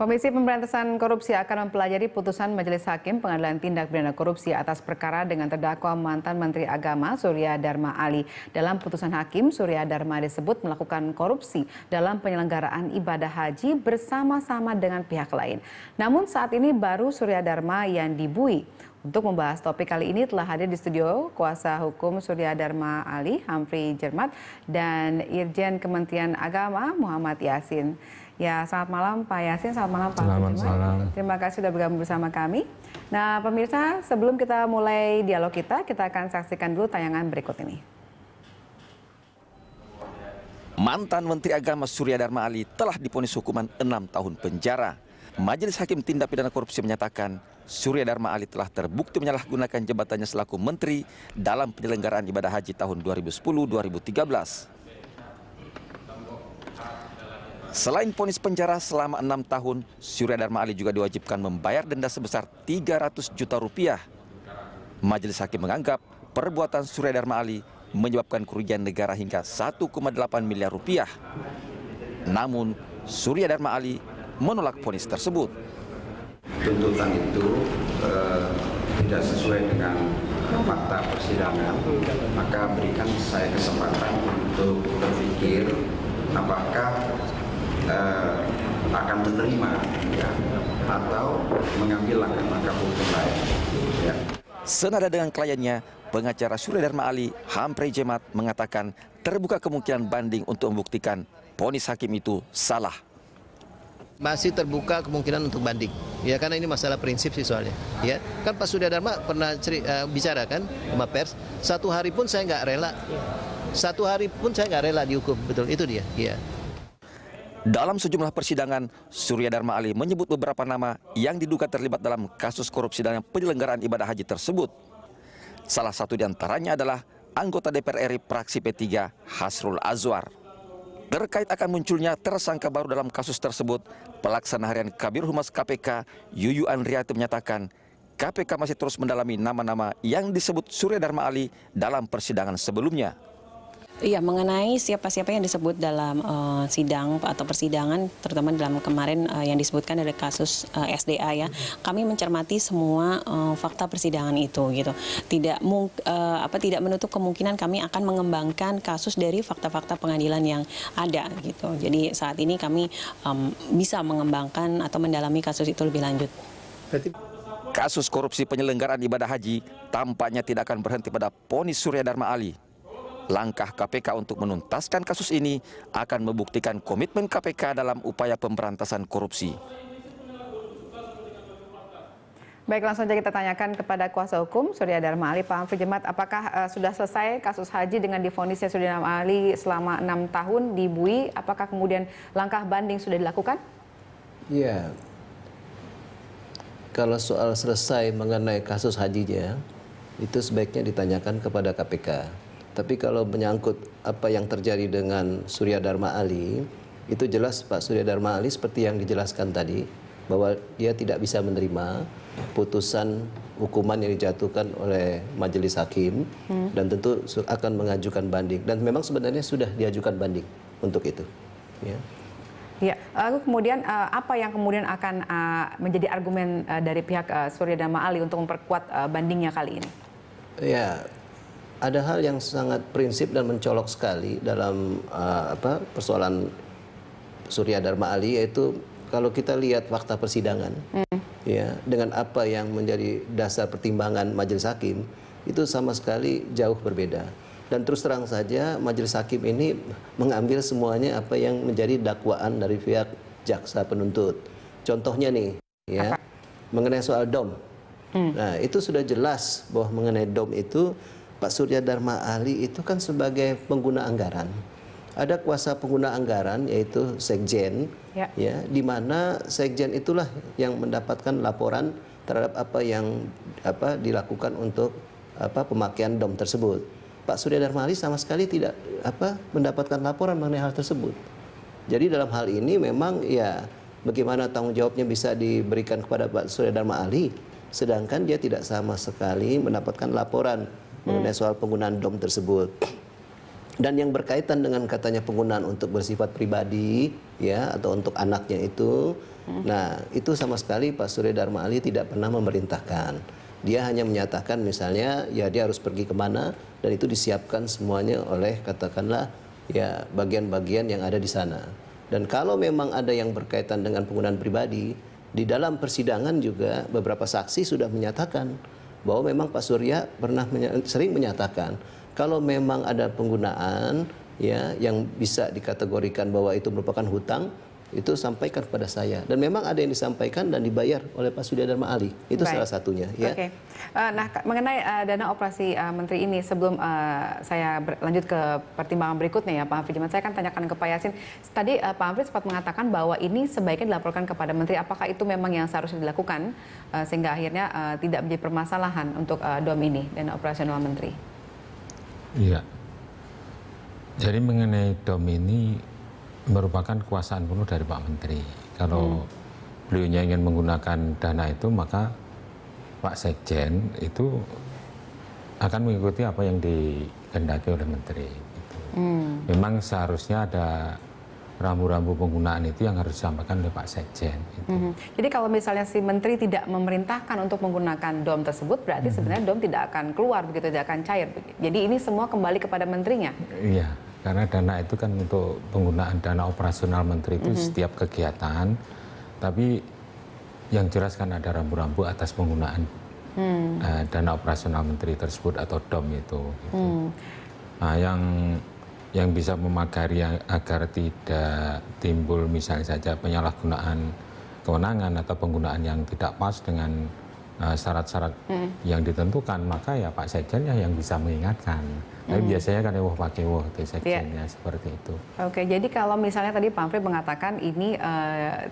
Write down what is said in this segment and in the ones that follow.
Komisi Pemberantasan Korupsi akan mempelajari putusan Majelis Hakim Pengadilan Tindak Pidana Korupsi atas perkara dengan terdakwa mantan Menteri Agama Surya Dharma Ali. Dalam putusan hakim, Surya Dharma disebut melakukan korupsi dalam penyelenggaraan ibadah haji bersama-sama dengan pihak lain. Namun saat ini baru Surya Dharma yang dibui. Untuk membahas topik kali ini telah hadir di studio kuasa hukum Surya Dharma Ali, Humphrey Jermat, dan Irjen Kementerian Agama Muhammad Yasin. Ya, selamat malam Pak Yasin, selamat malam Pak Jermat. Terima kasih sudah bergabung bersama kami. Nah, pemirsa, sebelum kita mulai dialog kita akan saksikan dulu tayangan berikut ini. Mantan Menteri Agama Surya Dharma Ali telah divonis hukuman 6 tahun penjara. Majelis Hakim Tindak Pidana Korupsi menyatakan Surya Dharma Ali telah terbukti menyalahgunakan jabatannya selaku menteri dalam penyelenggaraan ibadah haji tahun 2010-2013. Selain vonis penjara selama 6 tahun, Surya Dharma Ali juga diwajibkan membayar denda sebesar 300 juta rupiah. Majelis Hakim menganggap perbuatan Surya Dharma Ali menyebabkan kerugian negara hingga 1,8 miliar rupiah. Namun, Surya Dharma Ali menolak vonis tersebut. Tuntutan itu tidak sesuai dengan fakta persidangan, maka berikan saya kesempatan untuk berpikir apakah akan menerima ya, atau mengambil langkah-langkah hukum lain. Ya. Senada dengan kliennya, pengacara Surya Dharma Ali, Humphrey Jermat, mengatakan terbuka kemungkinan banding untuk membuktikan vonis hakim itu salah. Masih terbuka kemungkinan untuk banding, ya karena ini masalah prinsip sih soalnya. Ya kan Pak Surya Dharma pernah bicara kan sama pers, 1 hari pun saya nggak rela, 1 hari pun saya nggak rela dihukum, betul itu dia. Ya. Dalam sejumlah persidangan, Surya Dharma Ali menyebut beberapa nama yang diduga terlibat dalam kasus korupsi dalam penyelenggaraan ibadah haji tersebut. Salah satu di antaranya adalah anggota DPR RI fraksi P3 Hasrul Azwar. Terkait akan munculnya tersangka baru dalam kasus tersebut, Pelaksana Harian Kabir Humas KPK Yuyu Andriati menyatakan KPK masih terus mendalami nama-nama yang disebut Surya Dharma Ali dalam persidangan sebelumnya. Iya, mengenai siapa-siapa yang disebut dalam sidang atau persidangan, terutama dalam kemarin yang disebutkan dari kasus SDA ya, kami mencermati semua fakta persidangan itu gitu. Tidak menutup kemungkinan kami akan mengembangkan kasus dari fakta-fakta pengadilan yang ada gitu. Jadi saat ini kami bisa mengembangkan atau mendalami kasus itu lebih lanjut. Kasus korupsi penyelenggaraan ibadah haji tampaknya tidak akan berhenti pada vonis Surya Dharma Ali. Langkah KPK untuk menuntaskan kasus ini akan membuktikan komitmen KPK dalam upaya pemberantasan korupsi. Baik, langsung saja kita tanyakan kepada kuasa hukum Surya Dharma Ali, Pak Humphrey Jermat, apakah sudah selesai kasus haji dengan divonisnya Surya Dharma Ali selama 6 tahun di BUI? Apakah kemudian langkah banding sudah dilakukan? Iya, kalau soal selesai mengenai kasus hajinya, itu sebaiknya ditanyakan kepada KPK. Tapi kalau menyangkut apa yang terjadi dengan Surya Dharma Ali, itu jelas Pak Surya Dharma Ali seperti yang dijelaskan tadi, bahwa dia tidak bisa menerima putusan hukuman yang dijatuhkan oleh majelis hakim, dan tentu akan mengajukan banding. Dan memang sebenarnya sudah diajukan banding untuk itu. Ya. Ya, lalu kemudian apa yang kemudian akan menjadi argumen dari pihak Surya Dharma Ali untuk memperkuat bandingnya kali ini? Ya, ada hal yang sangat prinsip dan mencolok sekali dalam persoalan Surya Dharma Ali, yaitu kalau kita lihat fakta persidangan, ya, dengan apa yang menjadi dasar pertimbangan majelis hakim, itu sama sekali jauh berbeda. Dan terus terang saja majelis hakim ini mengambil semuanya apa yang menjadi dakwaan dari pihak jaksa penuntut. Contohnya nih, ya, mengenai soal DOM. Nah, itu sudah jelas bahwa mengenai DOM itu Pak Surya Dharma Ali itu kan sebagai pengguna anggaran. Ada kuasa pengguna anggaran yaitu Sekjen, ya, di mana Sekjen itulah yang mendapatkan laporan terhadap apa yang dilakukan untuk pemakaian DOM tersebut. Pak Surya Dharma Ali sama sekali tidak mendapatkan laporan mengenai hal tersebut. Jadi dalam hal ini memang ya bagaimana tanggung jawabnya bisa diberikan kepada Pak Surya Dharma Ali, sedangkan dia tidak sama sekali mendapatkan laporan mengenai soal penggunaan DOM tersebut. Dan yang berkaitan dengan katanya penggunaan untuk bersifat pribadi ya atau untuk anaknya itu, nah itu sama sekali Pak Surya Dharma Ali tidak pernah memerintahkan. Dia hanya menyatakan misalnya ya dia harus pergi kemana dan itu disiapkan semuanya oleh katakanlah ya bagian-bagian yang ada di sana. Dan kalau memang ada yang berkaitan dengan penggunaan pribadi, di dalam persidangan juga beberapa saksi sudah menyatakan bahwa memang Pak Surya pernah sering menyatakan kalau memang ada penggunaan ya yang bisa dikategorikan bahwa itu merupakan hutang, itu sampaikan kepada saya. Dan memang ada yang disampaikan dan dibayar oleh Pak Surya Dharma Ali. Itu salah satunya. Ya. Oke. Nah, mengenai dana operasi Menteri ini, sebelum saya lanjut ke pertimbangan berikutnya ya Pak Hafidz Djimad, saya akan tanyakan ke Pak Yasin. Tadi Pak Hafidz sempat mengatakan bahwa ini sebaiknya dilaporkan kepada Menteri. Apakah itu memang yang seharusnya dilakukan sehingga akhirnya tidak menjadi permasalahan untuk DOM ini, dana operasional Menteri? Iya. Jadi mengenai DOM ini merupakan kekuasaan penuh dari Pak Menteri. Kalau beliaunya ingin menggunakan dana itu, maka Pak Sekjen itu akan mengikuti apa yang dikehendaki oleh Menteri. Gitu. Memang seharusnya ada rambu-rambu penggunaan itu yang harus disampaikan oleh Pak Sekjen. Gitu. Jadi kalau misalnya si Menteri tidak memerintahkan untuk menggunakan DOM tersebut, berarti sebenarnya DOM tidak akan keluar begitu, tidak akan cair. Jadi ini semua kembali kepada Menterinya? Iya, karena dana itu kan untuk penggunaan dana operasional Menteri itu setiap kegiatan, tapi yang jelas kan ada rambu-rambu atas penggunaan dana operasional Menteri tersebut atau DOM itu. Gitu. Nah, yang bisa memagari agar tidak timbul misalnya saja penyalahgunaan kewenangan atau penggunaan yang tidak pas dengan syarat-syarat yang ditentukan, maka ya Pak Sekjennya yang bisa mengingatkan. Tapi biasanya kan pakai itu Sekjennya seperti itu. Oke, jadi kalau misalnya tadi Pak Amri mengatakan ini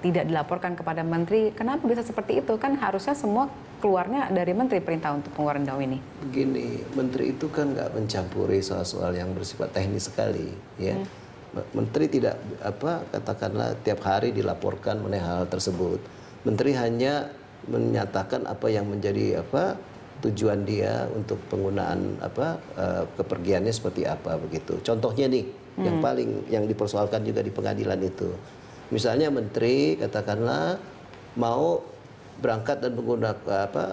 tidak dilaporkan kepada Menteri, kenapa bisa seperti itu? Kan harusnya semua keluarnya dari Menteri perintah untuk pengeluaran DOM ini. Begini, Menteri itu kan nggak mencampuri soal-soal yang bersifat teknis sekali, ya. Menteri tidak katakanlah tiap hari dilaporkan mengenai hal tersebut. Menteri hanya menyatakan apa yang menjadi tujuan dia untuk penggunaan kepergiannya seperti apa begitu. Contohnya nih yang dipersoalkan juga di pengadilan itu. Misalnya Menteri katakanlah mau berangkat dan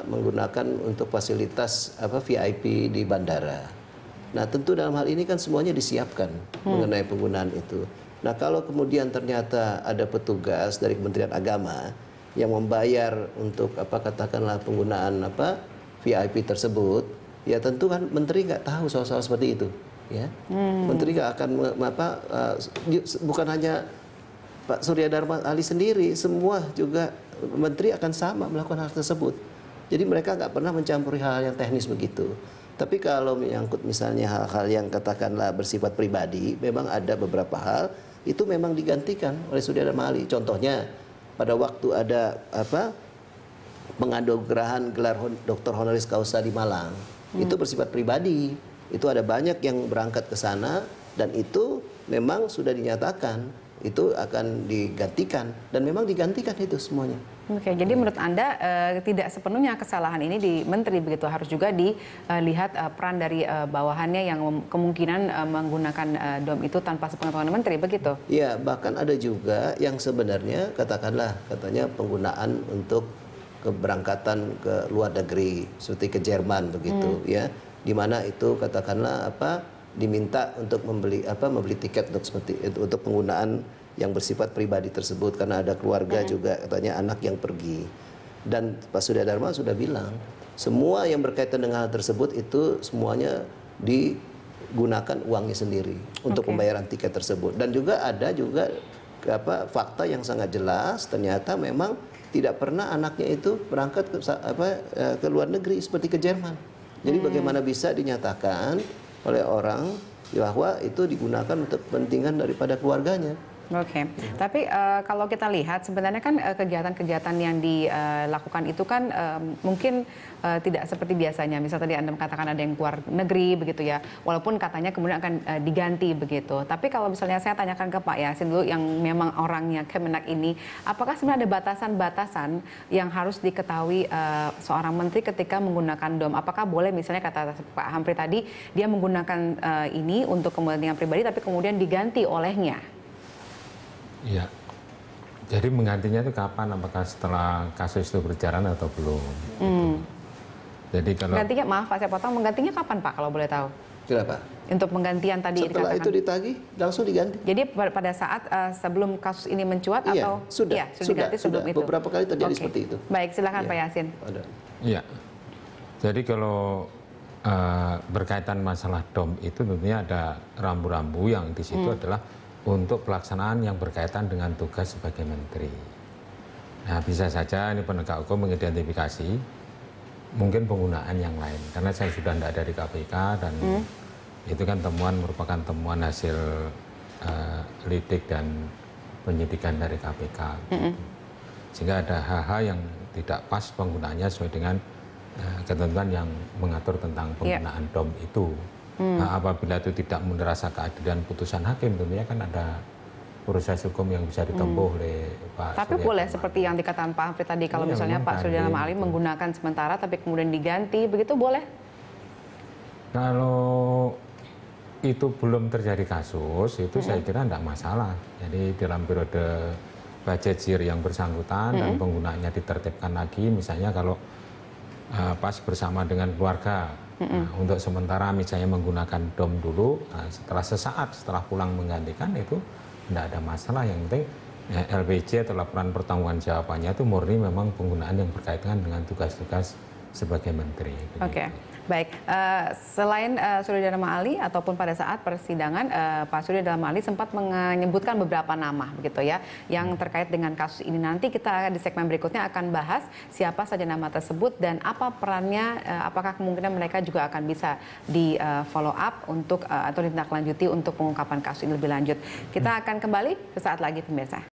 menggunakan untuk fasilitas VIP di bandara. Nah, tentu dalam hal ini kan semuanya disiapkan mengenai penggunaan itu. Nah, kalau kemudian ternyata ada petugas dari Kementerian Agama yang membayar untuk katakanlah penggunaan VIP tersebut, ya tentu kan Menteri nggak tahu soal-soal seperti itu, ya. Menteri nggak akan bukan hanya Pak Surya Dharma Ali sendiri, semua juga Menteri akan sama melakukan hal tersebut. Jadi mereka nggak pernah mencampuri hal yang teknis begitu. Tapi kalau menyangkut misalnya hal-hal yang katakanlah bersifat pribadi, memang ada beberapa hal itu memang digantikan oleh Surya Dharma Ali. Contohnya pada waktu ada penganugerahan gelar Dr. Honoris Causa di Malang, itu bersifat pribadi. Itu ada banyak yang berangkat ke sana dan itu memang sudah dinyatakan itu akan digantikan dan memang digantikan itu semuanya. Oke, jadi menurut Anda tidak sepenuhnya kesalahan ini di Menteri begitu, harus juga dilihat peran dari bawahannya yang kemungkinan menggunakan DOM itu tanpa sepengetahuan Menteri begitu? Iya, bahkan ada juga yang sebenarnya katanya penggunaan untuk keberangkatan ke luar negeri seperti ke Jerman begitu ya, di mana itu katakanlah diminta untuk membeli tiket untuk seperti itu, untuk penggunaan yang bersifat pribadi tersebut karena ada keluarga juga katanya anak yang pergi. Dan Pak Surya Dharma sudah bilang semua yang berkaitan dengan hal tersebut itu semuanya digunakan uangnya sendiri untuk pembayaran tiket tersebut. Dan juga ada fakta yang sangat jelas, ternyata memang tidak pernah anaknya itu berangkat ke luar negeri seperti ke Jerman. Jadi bagaimana bisa dinyatakan oleh orang bahwa itu digunakan untuk kepentingan daripada keluarganya. Oke, tapi kalau kita lihat sebenarnya kan kegiatan-kegiatan yang dilakukan itu kan mungkin tidak seperti biasanya. Misal tadi Anda mengatakan ada yang keluar negeri begitu ya, walaupun katanya kemudian akan diganti begitu. Tapi kalau misalnya saya tanyakan ke Pak Yasin dulu yang memang orangnya Kemenak ini, apakah sebenarnya ada batasan-batasan yang harus diketahui seorang menteri ketika menggunakan DOM? Apakah boleh misalnya kata Pak Hamfri tadi dia menggunakan ini untuk kepentingan pribadi tapi kemudian diganti olehnya? Iya. Jadi menggantinya itu kapan? Apakah setelah kasus itu berjalan atau belum? Gitu. Jadi kalau Menggantinya, maaf Pak, saya potong, menggantinya kapan Pak kalau boleh tahu? Kenapa? Untuk penggantian tadi Setelah dikatakan. itu ditagih, langsung diganti. Jadi pada saat sebelum kasus ini mencuat Iya, atau sudah diganti sebelum itu? Beberapa kali terjadi Oke. seperti itu. Baik, silakan Iya. Pak Yasin. Ada. Iya. Jadi kalau berkaitan masalah DOM itu tentunya ada rambu-rambu yang di situ adalah untuk pelaksanaan yang berkaitan dengan tugas sebagai menteri. Nah, bisa saja ini penegak hukum mengidentifikasi mungkin penggunaan yang lain. Karena saya sudah tidak dari KPK dan itu kan temuan merupakan temuan hasil lidik dan penyidikan dari KPK. Gitu. Sehingga ada hal-hal yang tidak pas penggunaannya sesuai dengan ketentuan yang mengatur tentang penggunaan DOM itu. Nah, apabila itu tidak merasa keadilan putusan hakim, tentunya kan ada proses hukum yang bisa ditempuh oleh Pak Tapi Surya boleh Dharma. seperti yang dikatakan Pak Hamfri tadi, kalau Iya, misalnya memang Pak Surya Dharma Ali gitu. menggunakan sementara tapi kemudian diganti, begitu boleh? Kalau itu belum terjadi kasus, itu saya kira tidak masalah. Jadi dalam periode budget year yang bersangkutan dan penggunaannya ditertibkan lagi, misalnya kalau pas bersama dengan keluarga, nah, untuk sementara misalnya menggunakan DOM dulu, setelah sesaat setelah pulang menggantikan itu tidak ada masalah. Yang penting LPJ atau laporan pertanggungjawaban jawabannya itu murni memang penggunaan yang berkaitan dengan tugas-tugas sebagai menteri. Oke, baik. Selain Surya Dharma Ali ataupun pada saat persidangan, Pak Surya Dharma Ali sempat menyebutkan beberapa nama, begitu ya, yang terkait dengan kasus ini. Nanti kita di segmen berikutnya akan bahas siapa saja nama tersebut dan apa perannya, apakah kemungkinan mereka juga akan bisa di follow up untuk atau ditindaklanjuti untuk pengungkapan kasus ini lebih lanjut. Kita akan kembali sesaat lagi, pemirsa.